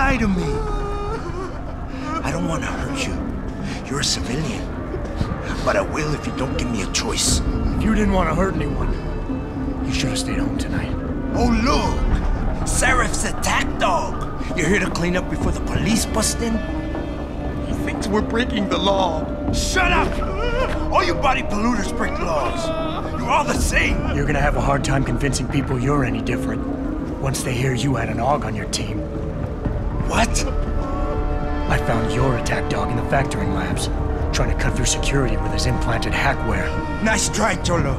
lie to me. I don't want to hurt you. You're a civilian. But I will if you don't give me a choice. If you didn't want to hurt anyone, you should have stayed home tonight. Oh, look! Serif's attack dog. You're here to clean up before the police bust in? He thinks we're breaking the law. Shut up! All you body polluters break laws. You're all the same. You're gonna have a hard time convincing people you're any different once they hear you had an AUG on your team. What? I found your attack dog in the factoring labs, trying to cut through security with his implanted hackware. Nice try, Cholo.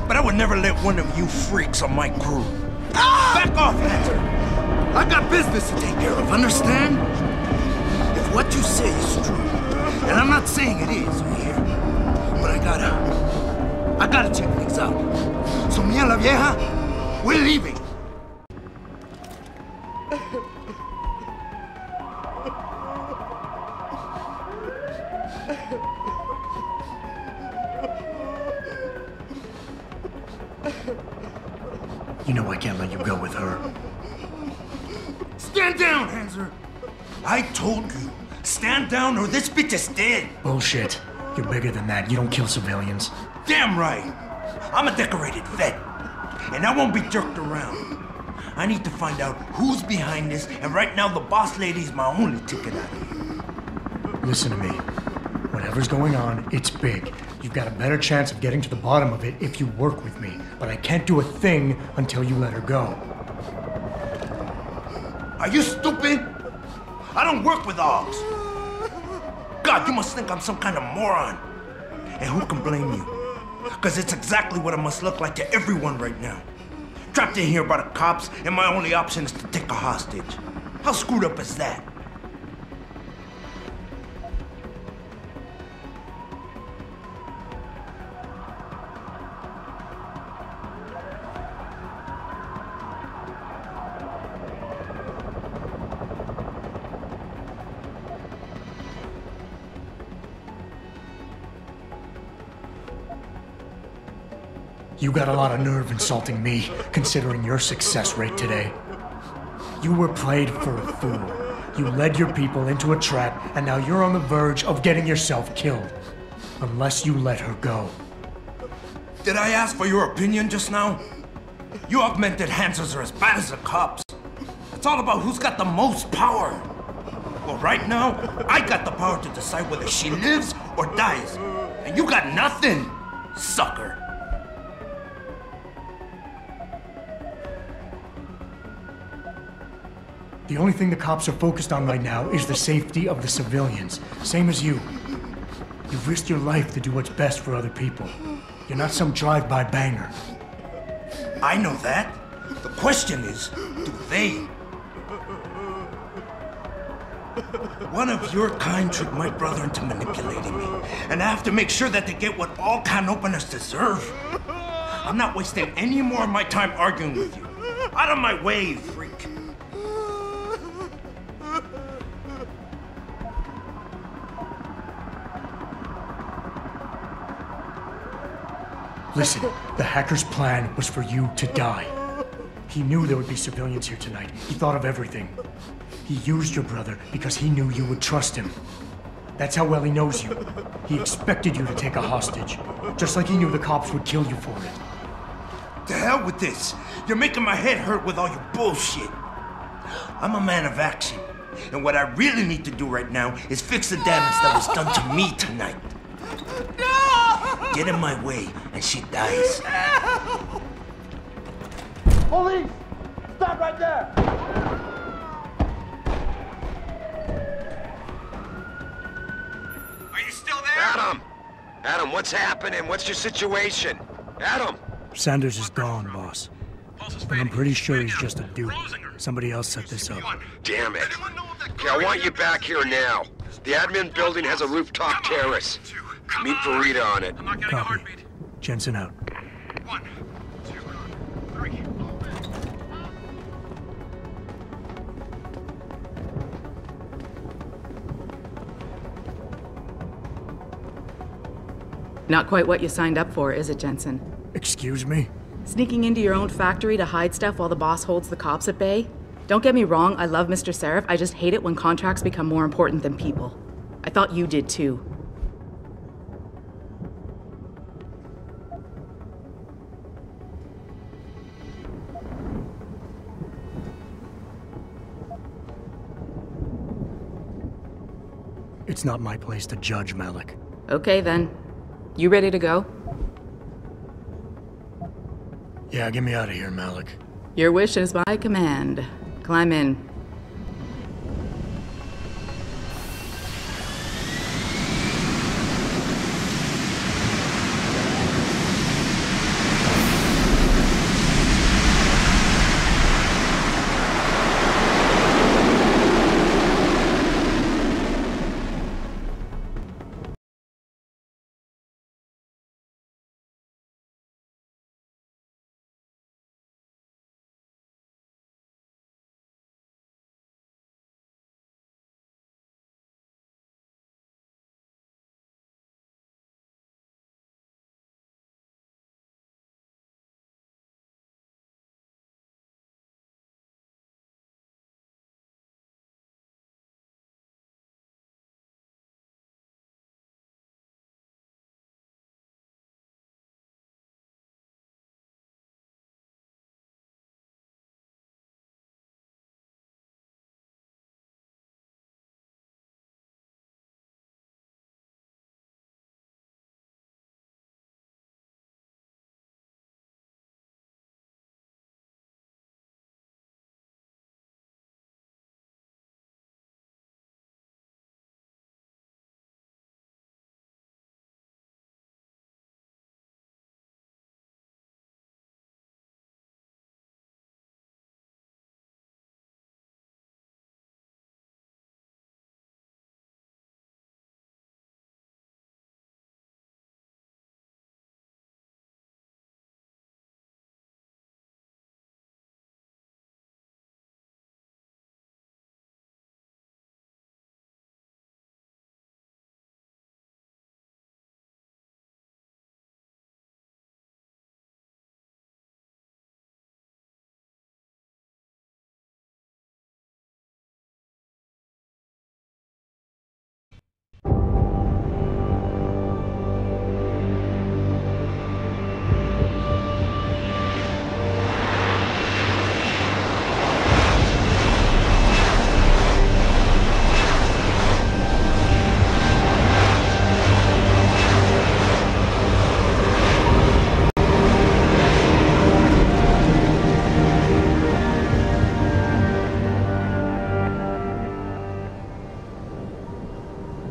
But I would never let one of you freaks on my crew. Ah! Back off, Hunter! I got business to take care of, understand? If what you say is true, and I'm not saying it is here, but I gotta check things out. So me and la vieja, we're leaving. You know I can't let you go with her. Stand down, Hanser! I told you, stand down or this bitch is dead! Bullshit. You're bigger than that. You don't kill civilians. Damn right! I'm a decorated vet, and I won't be jerked around. I need to find out who's behind this, and right now the boss lady's my only ticket out of here. Listen to me. Whatever's going on, it's big. You've got a better chance of getting to the bottom of it if you work with me. But I can't do a thing until you let her go. Are you stupid? I don't work with AUGs. God, you must think I'm some kind of moron. And who can blame you? Because it's exactly what it must look like to everyone right now. Trapped in here by the cops, and my only option is to take a hostage. How screwed up is that? You got a lot of nerve insulting me, considering your success rate today. You were played for a fool. You led your people into a trap, and now you're on the verge of getting yourself killed. Unless you let her go. Did I ask for your opinion just now? You augmented Hansers are as bad as the cops. It's all about who's got the most power. Well, right now, I got the power to decide whether she lives or dies. And you got nothing, sucker. The only thing the cops are focused on right now is the safety of the civilians. Same as you. You've risked your life to do what's best for other people. You're not some drive-by banger. I know that. The question is, do they? One of your kind tricked my brother into manipulating me. And I have to make sure that they get what all can openers deserve. I'm not wasting any more of my time arguing with you. Out of my way, you freak. Listen, the hacker's plan was for you to die. He knew there would be civilians here tonight. He thought of everything. He used your brother because he knew you would trust him. That's how well he knows you. He expected you to take a hostage, just like he knew the cops would kill you for it. To hell with this. You're making my head hurt with all your bullshit. I'm a man of action, and what I really need to do right now is fix the damage that was done to me tonight. Get in my way, and she dies. Police! Stop right there! Are you still there? Adam! Adam, what's happening? What's your situation? Adam! Sanders is gone, boss. But I'm pretty sure he's just a dupe. Somebody else set this up. Damn it. Okay, I want you back here now. The admin building has a rooftop terrace. Meet Farida on it. Copy. Jensen out. 1, 2, 3. Not quite what you signed up for, is it, Jensen? Excuse me? Sneaking into your own factory to hide stuff while the boss holds the cops at bay? Don't get me wrong, I love Mr. Seraph. I just hate it when contracts become more important than people. I thought you did too. It's not my place to judge, Malik. Okay then. You ready to go? Yeah, get me out of here, Malik. Your wish is my command. Climb in.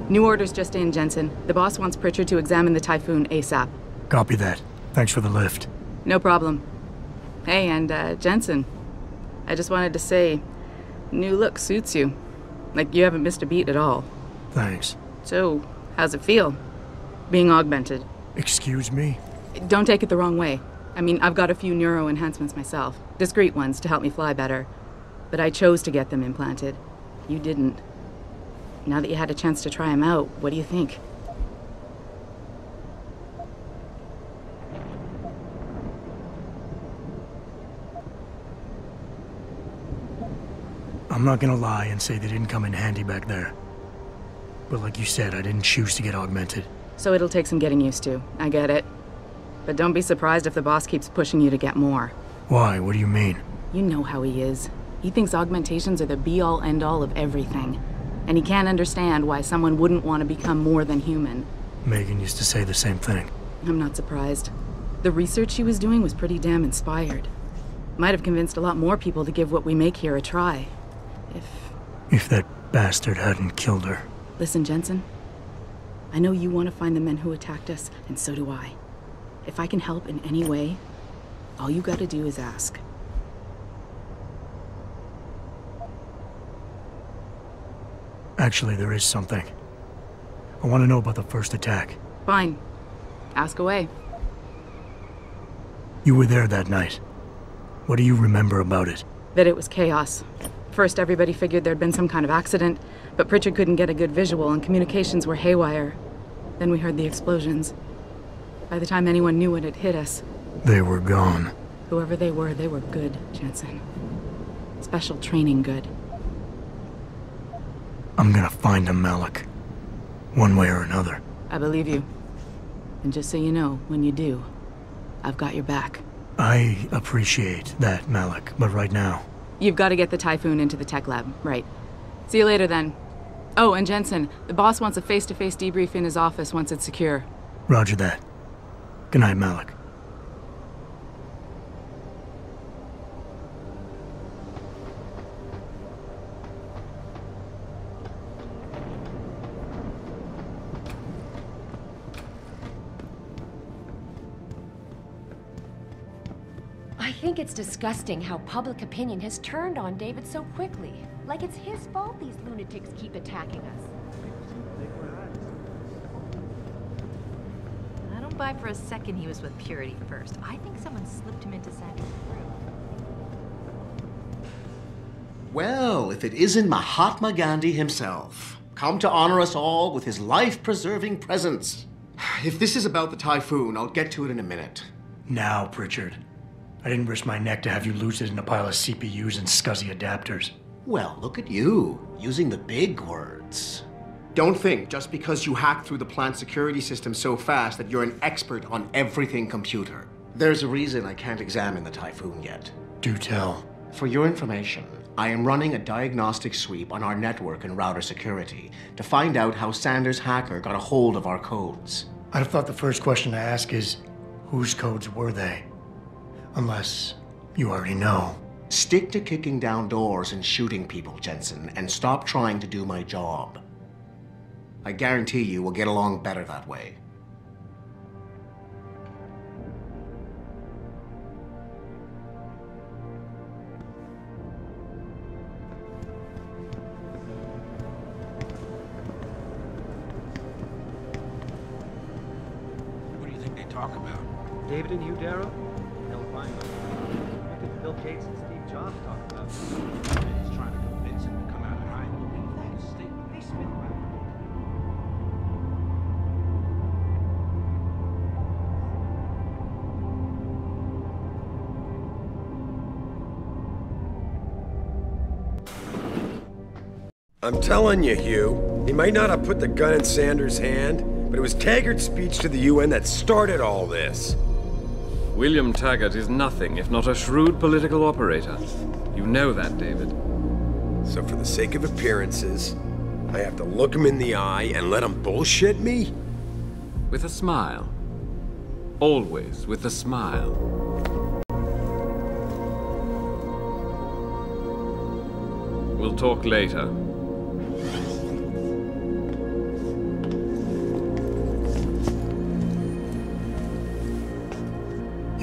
New orders just in, Jensen. The boss wants Pritchard to examine the Typhoon ASAP. Copy that. Thanks for the lift. No problem. Hey, and Jensen, I just wanted to say, new look suits you. Like you haven't missed a beat at all. Thanks. So, how's it feel? Being augmented? Excuse me? Don't take it the wrong way. I mean, I've got a few neuro enhancements myself. Discreet ones to help me fly better. But I chose to get them implanted. You didn't. Now that you had a chance to try them out, what do you think? I'm not gonna lie and say they didn't come in handy back there. But like you said, I didn't choose to get augmented. So it'll take some getting used to. I get it. But don't be surprised if the boss keeps pushing you to get more. Why? What do you mean? You know how he is. He thinks augmentations are the be-all, end-all of everything. And he can't understand why someone wouldn't want to become more than human. Megan used to say the same thing. I'm not surprised. The research she was doing was pretty damn inspired. Might have convinced a lot more people to give what we make here a try. If that bastard hadn't killed her. Listen, Jensen. I know you want to find the men who attacked us, and so do I. If I can help in any way, all you gotta do is ask. Actually, there is something. I want to know about the first attack. Fine. Ask away. You were there that night. What do you remember about it? That it was chaos. First, everybody figured there'd been some kind of accident, but Pritchard couldn't get a good visual and communications were haywire. Then we heard the explosions. By the time anyone knew what had hit us... They were gone. Whoever they were good, Jensen. special training good. I'm gonna find him, Malik. One way or another. I believe you. And just so you know, when you do, I've got your back. I appreciate that, Malik, but right now... You've got to get the Typhoon into the tech lab, right. See you later, then. Oh, and Jensen, the boss wants a face-to-face debrief in his office once it's secure. Roger that. Good night, Malik. I think it's disgusting how public opinion has turned on David so quickly. Like it's his fault these lunatics keep attacking us. I don't buy for a second he was with Purity first. I think someone slipped him into Sandy's group. Well, if it isn't Mahatma Gandhi himself, come to honor us all with his life-preserving presence. If this is about the Typhoon, I'll get to it in a minute. Now, Pritchard. I didn't risk my neck to have you lose it in a pile of CPUs and scuzzy adapters. Well, look at you, using the big words. Don't think just because you hacked through the plant security system so fast that you're an expert on everything computer. There's a reason I can't examine the Typhoon yet. Do tell. For your information, I am running a diagnostic sweep on our network and router security to find out how Sanders' hacker got a hold of our codes. I'd have thought the first question to ask is, whose codes were they? Unless you already know. Stick to kicking down doors and shooting people, Jensen, and stop trying to do my job. I guarantee you we'll get along better that way. What do you think they talk about? David and Hugh Darrow? They'll find them. What did Bill Gates and Steve Jobs talk about? He's trying to convince him to come out of hiding. Stay in the basement. I'm telling you, Hugh, he might not have put the gun in Sanders' hand, but it was Taggart's speech to the UN that started all this. William Taggart is nothing if not a shrewd political operator. You know that, David. So for the sake of appearances, I have to look him in the eye and let him bullshit me? With a smile. Always with a smile. We'll talk later.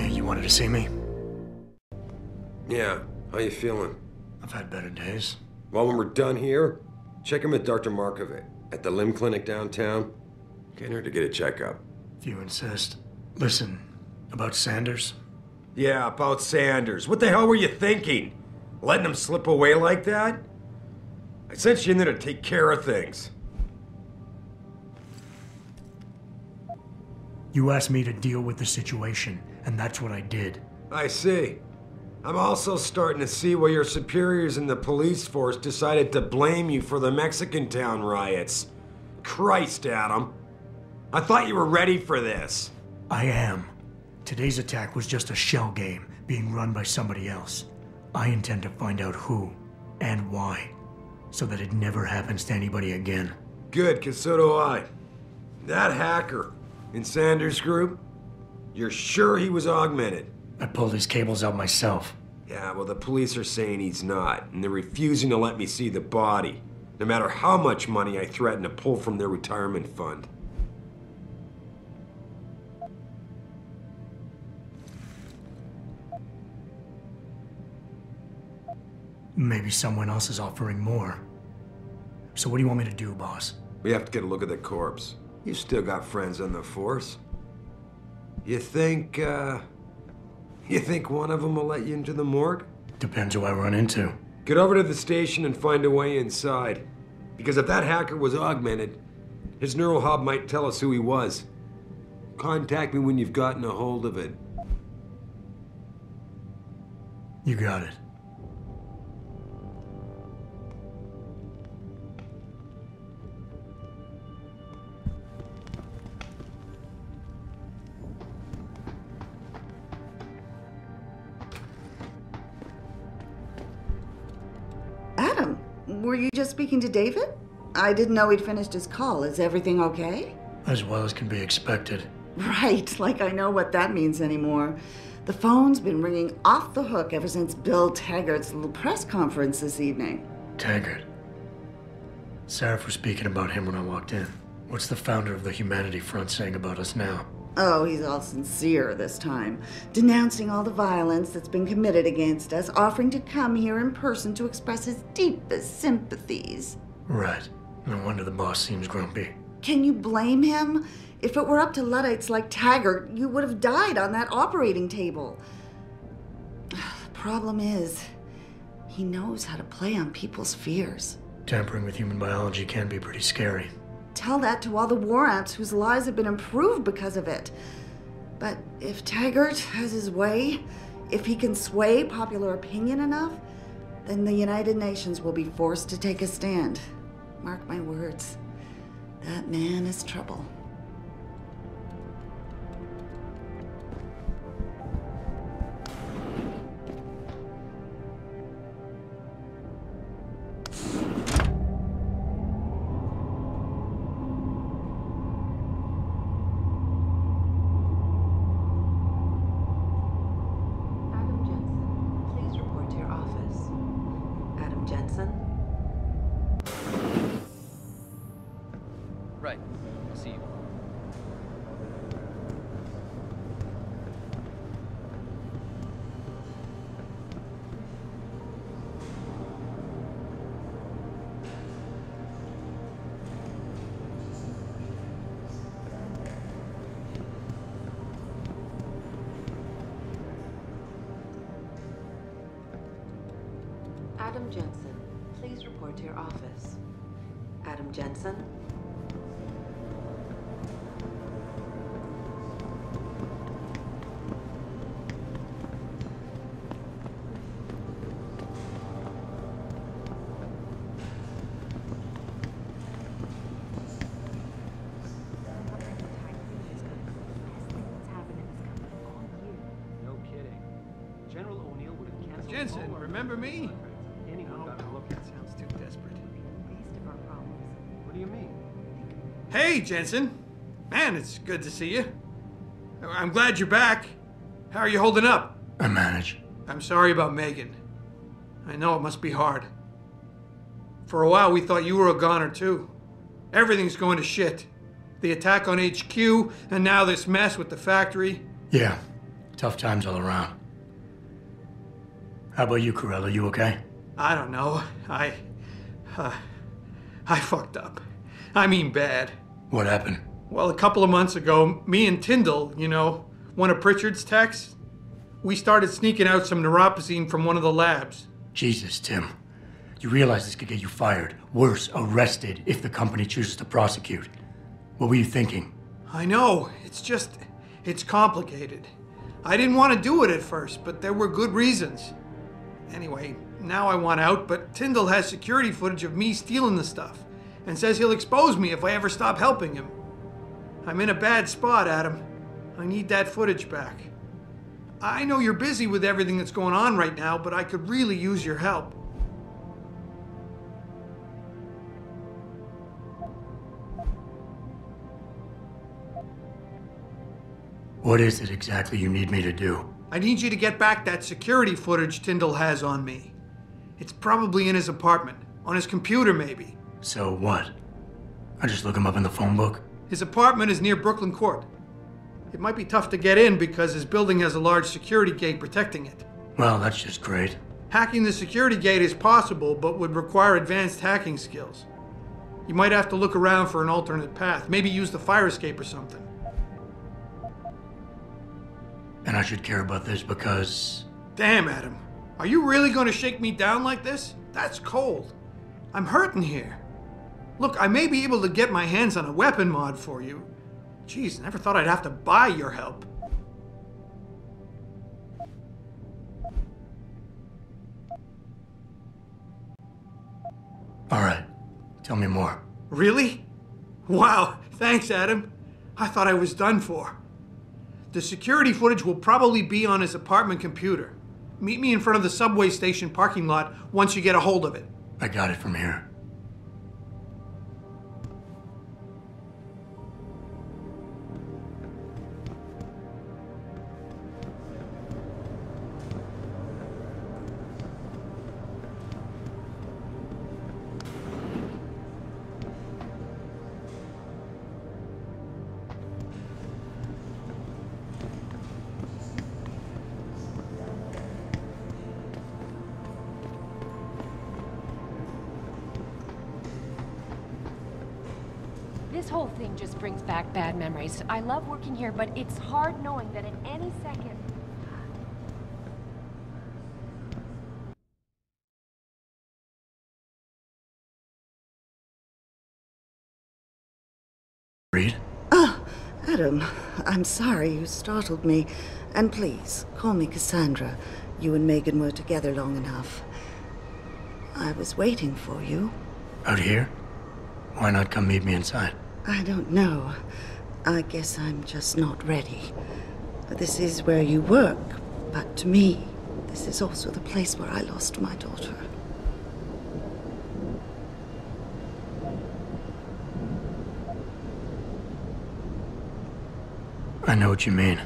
You wanted to see me? Yeah, how you feeling? I've had better days. Well, when we're done here, check in with Dr. Markovic at the limb clinic downtown. Can't hurt to get a checkup. If you insist. Listen, about Sanders? Yeah, about Sanders. What the hell were you thinking? Letting him slip away like that? I sent you in there to take care of things. You asked me to deal with the situation, and that's what I did. I see. I'm also starting to see why your superiors in the police force decided to blame you for the Mexican town riots. Christ, Adam. I thought you were ready for this. I am. Today's attack was just a shell game being run by somebody else. I intend to find out who and why, so that it never happens to anybody again. Good, 'cause so do I. That hacker in Sanders' group, you're sure he was augmented? I pulled his cables out myself. Yeah, well, the police are saying he's not, and they're refusing to let me see the body, no matter how much money I threaten to pull from their retirement fund. Maybe someone else is offering more. So what do you want me to do, boss? We have to get a look at the corpse. You still got friends on the force. You think one of them will let you into the morgue? Depends who I run into. Get over to the station and find a way inside. Because if that hacker was augmented, his neural hub might tell us who he was. Contact me when you've gotten a hold of it. You got it. Were you just speaking to David? I didn't know he'd finished his call. Is everything okay? As well as can be expected. Right, like I know what that means anymore. The phone's been ringing off the hook ever since Bill Taggart's little press conference this evening. Taggart. Sarah was speaking about him when I walked in. What's the founder of the Humanity Front saying about us now? Oh, he's all sincere this time, denouncing all the violence that's been committed against us, offering to come here in person to express his deepest sympathies. Right. No wonder the boss seems grumpy. Can you blame him? If it were up to Luddites like Taggart, you would have died on that operating table. The problem is, he knows how to play on people's fears. Tampering with human biology can be pretty scary. Tell that to all the war amps whose lives have been improved because of it. But if Taggart has his way, if he can sway popular opinion enough, then the United Nations will be forced to take a stand. Mark my words. That man is trouble. Right. I'll see you. Adam Jensen, please report to your office. Adam Jensen? No kidding. General O'Neill would have canceled. Jensen, remember me? Anyone got a look at Sounds too desperate. What do you mean? Hey, Jensen. Man, it's good to see you. I'm glad you're back. How are you holding up? I manage. I'm sorry about Megan. I know it must be hard. For a while, we thought you were a goner, too. Everything's going to shit. The attack on HQ, and now this mess with the factory. Yeah, tough times all around. How about you, Corella? You okay? I don't know. I fucked up. I mean bad. What happened? Well, a couple of months ago, me and Tyndall, you know, one of Pritchard's techs, we started sneaking out some neuropozyne from one of the labs. Jesus, Tim. You realize this could get you fired. Worse, arrested if the company chooses to prosecute. What were you thinking? I know. It's complicated. I didn't want to do it at first, but there were good reasons. Anyway, now I want out, but Tyndall has security footage of me stealing the stuff and says he'll expose me if I ever stop helping him. I'm in a bad spot, Adam. I need that footage back. I know you're busy with everything that's going on right now, but I could really use your help. What is it exactly you need me to do? I need you to get back that security footage Tyndall has on me. It's probably in his apartment, on his computer maybe. So what? I just look him up in the phone book? His apartment is near Brooklyn Court. It might be tough to get in because his building has a large security gate protecting it. Well, that's just great. Hacking the security gate is possible, but would require advanced hacking skills. You might have to look around for an alternate path, maybe use the fire escape or something. And I should care about this because... Damn, Adam. Are you really going to shake me down like this? That's cold. I'm hurting here. Look, I may be able to get my hands on a weapon mod for you. Jeez, never thought I'd have to buy your help. All right. Tell me more. Really? Wow, thanks, Adam. I thought I was done for. The security footage will probably be on his apartment computer. Meet me in front of the subway station parking lot once you get a hold of it. I got it from here. This whole thing just brings back bad memories. I love working here, but it's hard knowing that at any second... Reed? Oh, Adam, I'm sorry you startled me. And please, call me Cassandra. You and Megan were together long enough. I was waiting for you. Out here? Why not come meet me inside? I don't know. I guess I'm just not ready. This is where you work, but to me, this is also the place where I lost my daughter. I know what you mean.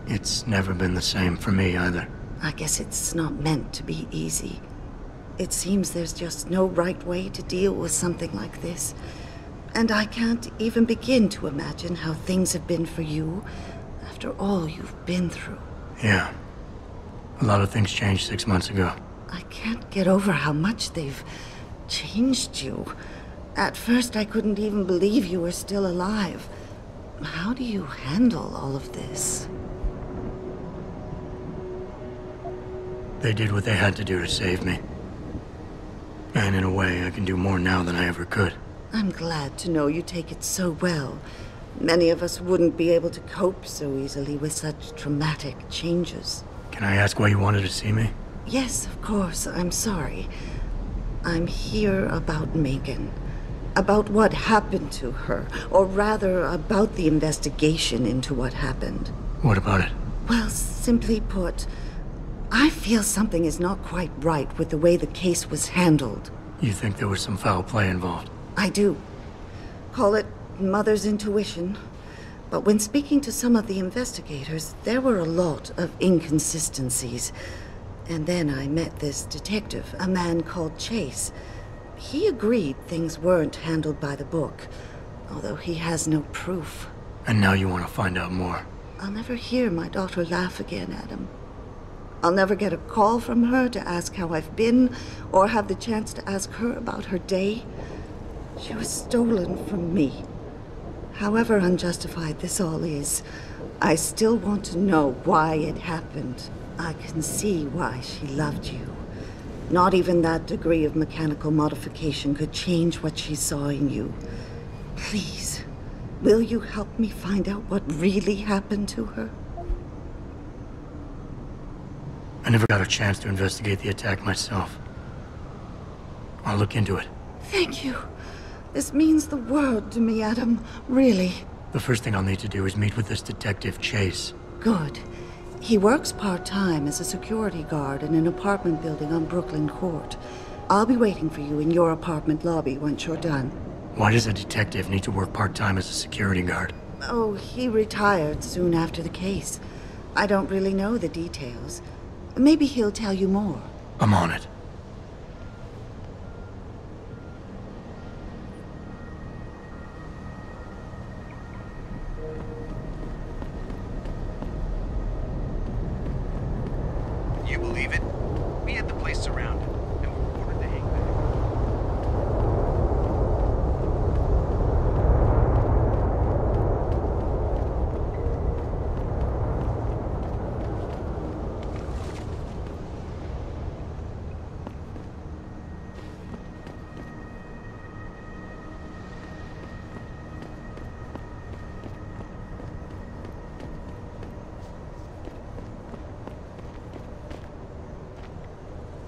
It's never been the same for me either. I guess it's not meant to be easy. It seems there's just no right way to deal with something like this. And I can't even begin to imagine how things have been for you after all you've been through. Yeah. A lot of things changed 6 months ago. I can't get over how much they've changed you. At first, I couldn't even believe you were still alive. How do you handle all of this? They did what they had to do to save me. And in a way, I can do more now than I ever could. I'm glad to know you take it so well. Many of us wouldn't be able to cope so easily with such traumatic changes. Can I ask why you wanted to see me? Yes, of course. I'm sorry. I'm here about Megan. About what happened to her. Or rather, about the investigation into what happened. What about it? Well, simply put, I feel something is not quite right with the way the case was handled. You think there was some foul play involved? I do. Call it mother's intuition. But when speaking to some of the investigators, there were a lot of inconsistencies. And then I met this detective, a man called Chase. He agreed things weren't handled by the book, although he has no proof. And now you want to find out more? I'll never hear my daughter laugh again, Adam. I'll never get a call from her to ask how I've been, or have the chance to ask her about her day. She was stolen from me. However unjustified this all is, I still want to know why it happened. I can see why she loved you. Not even that degree of mechanical modification could change what she saw in you. Please, will you help me find out what really happened to her? I never got a chance to investigate the attack myself. I'll look into it. Thank you. This means the world to me, Adam. Really. The first thing I'll need to do is meet with this detective, Chase. Good. He works part-time as a security guard in an apartment building on Brooklyn Court. I'll be waiting for you in your apartment lobby once you're done. Why does a detective need to work part-time as a security guard? Oh, he retired soon after the case. I don't really know the details. Maybe he'll tell you more. I'm on it. You believe it? We had the place surrounded, and we were ordered to hang back.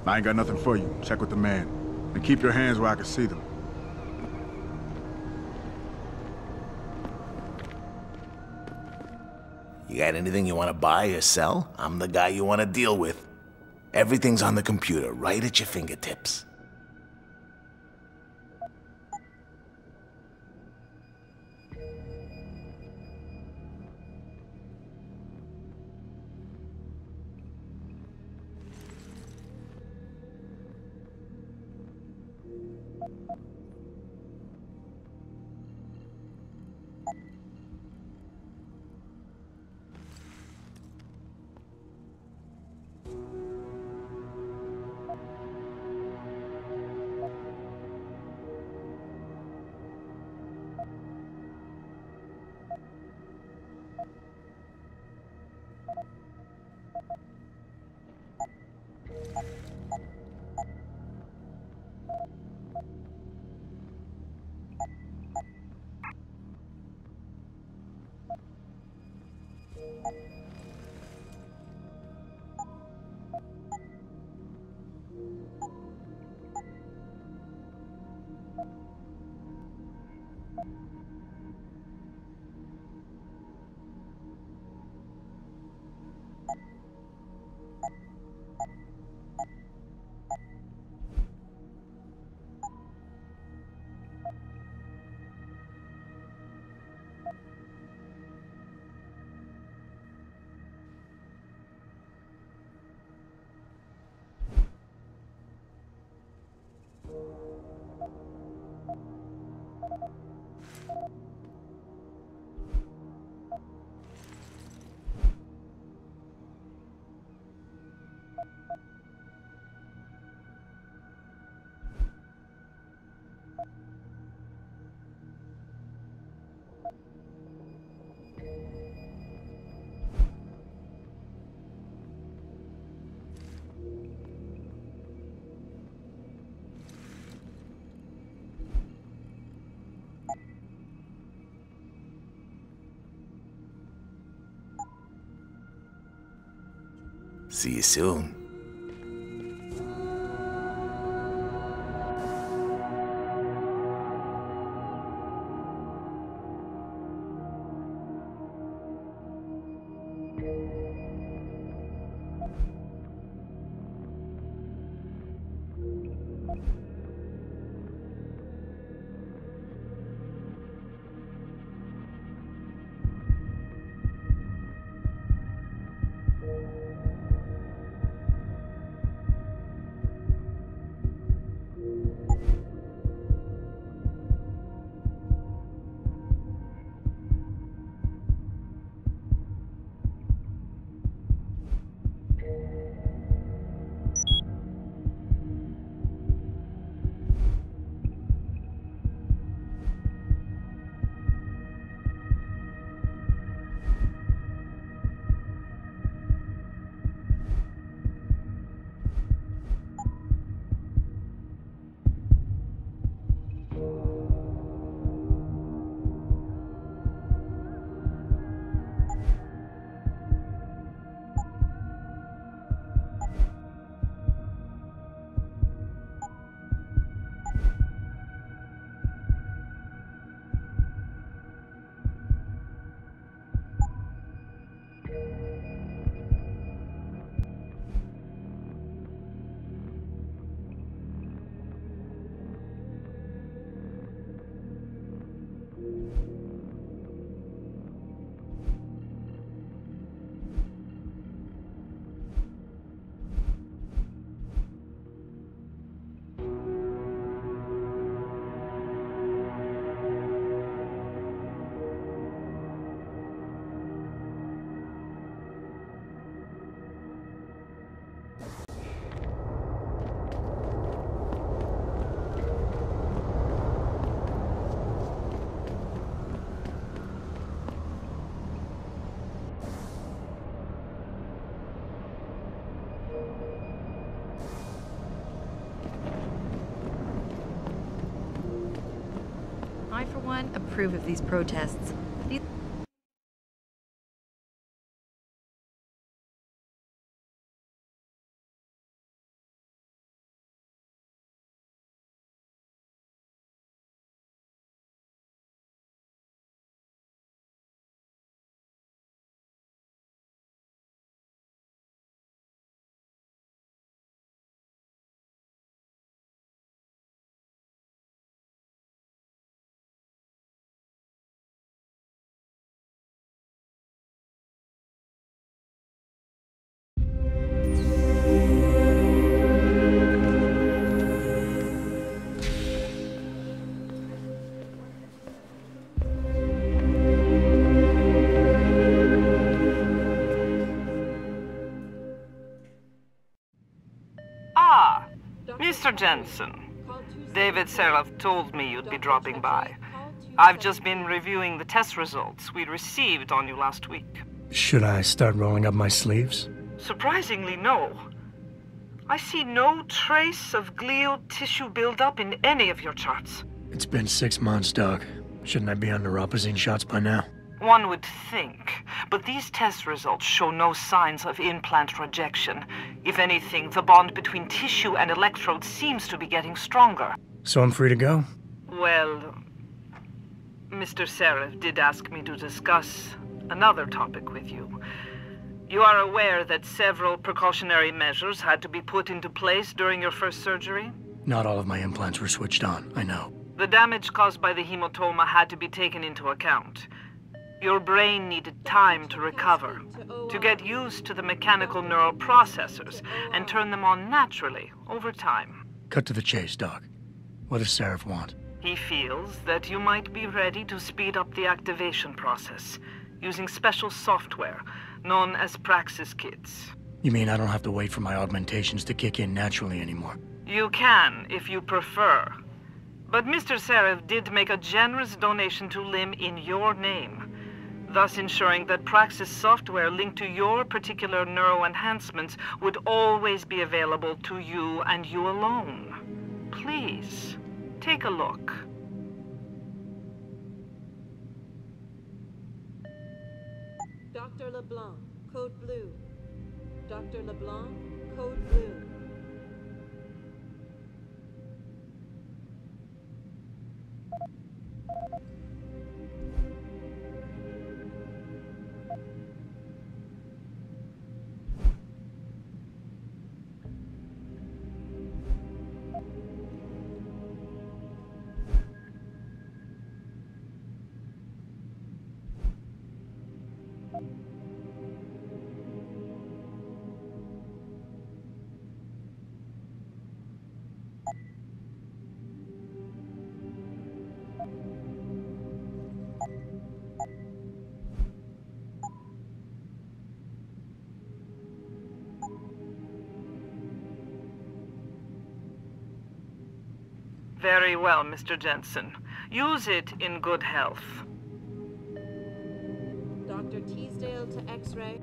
I ain't got nothing for you. Check with the man. And keep your hands where I can see them. You got anything you want to buy or sell? I'm the guy you want to deal with. Everything's on the computer, right at your fingertips. See you soon. I, for one, approve of these protests. Ah, Mr. Jensen. David Serloff told me you'd be dropping by. I've just been reviewing the test results we received on you last week. Should I start rolling up my sleeves? Surprisingly, no. I see no trace of glial tissue buildup in any of your charts. It's been 6 months, Doc. Shouldn't I be on neuropozyne shots by now? One would think, but these test results show no signs of implant rejection. If anything, the bond between tissue and electrodes seems to be getting stronger. So I'm free to go? Well, Mr. Seraph did ask me to discuss another topic with you. You are aware that several precautionary measures had to be put into place during your first surgery? Not all of my implants were switched on, I know. The damage caused by the hematoma had to be taken into account. Your brain needed time to recover, to get used to the mechanical neural processors and turn them on naturally over time. Cut to the chase, Doc. What does Seraph want? He feels that you might be ready to speed up the activation process using special software known as Praxis kits. You mean I don't have to wait for my augmentations to kick in naturally anymore? You can, if you prefer. But Mr. Seraph did make a generous donation to LIM in your name, thus ensuring that Praxis software linked to your particular neuroenhancements would always be available to you and you alone. Please, take a look. Dr. LeBlanc, code blue. Dr. LeBlanc, code blue. Very well, Mr. Jensen. Use it in good health. Dr. Teasdale to X-ray.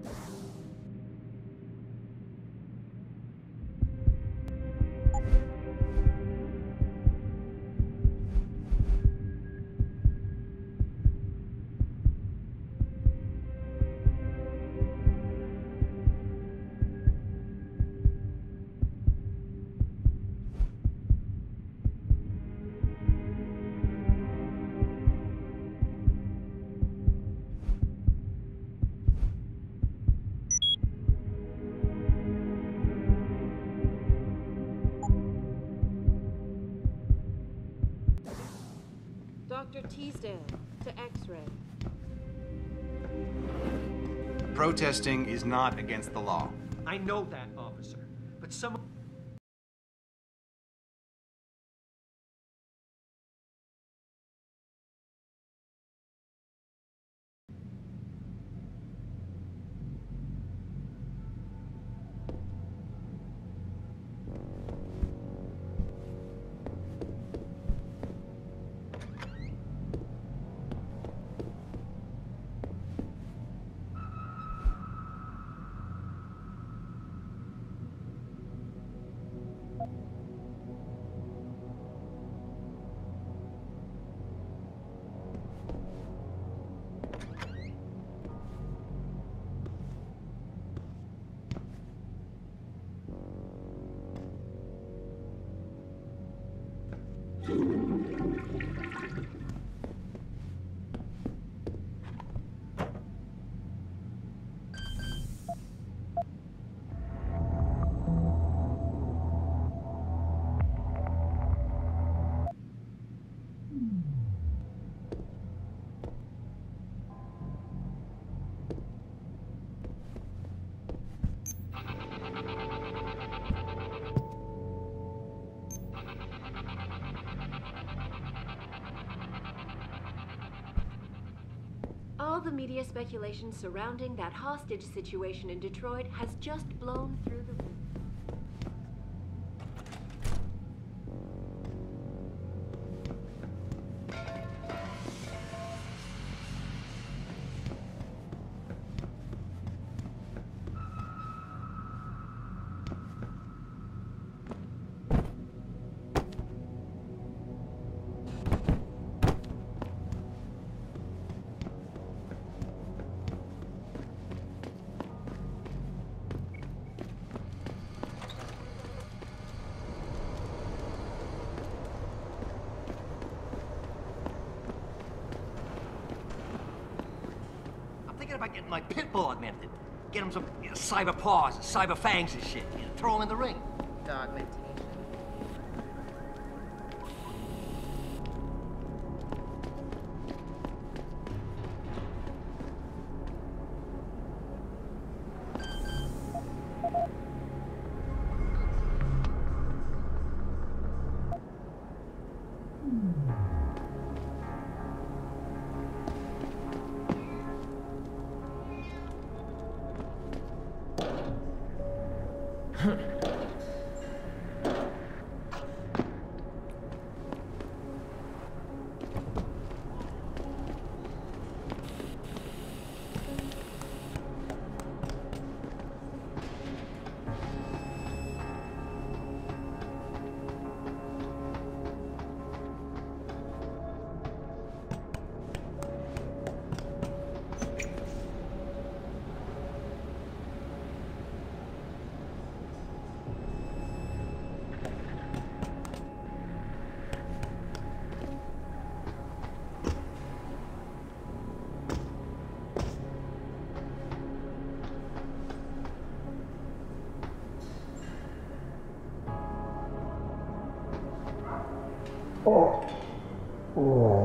Dr. Teasdale to X-ray. Protesting is not against the law. I know that, officer. But some... All the media speculation surrounding that hostage situation in Detroit has just blown through the roof. about getting my pit bull augmented? Get him some cyber paws, cyber fangs and shit. Throw him in the ring. Augmentation. Oh.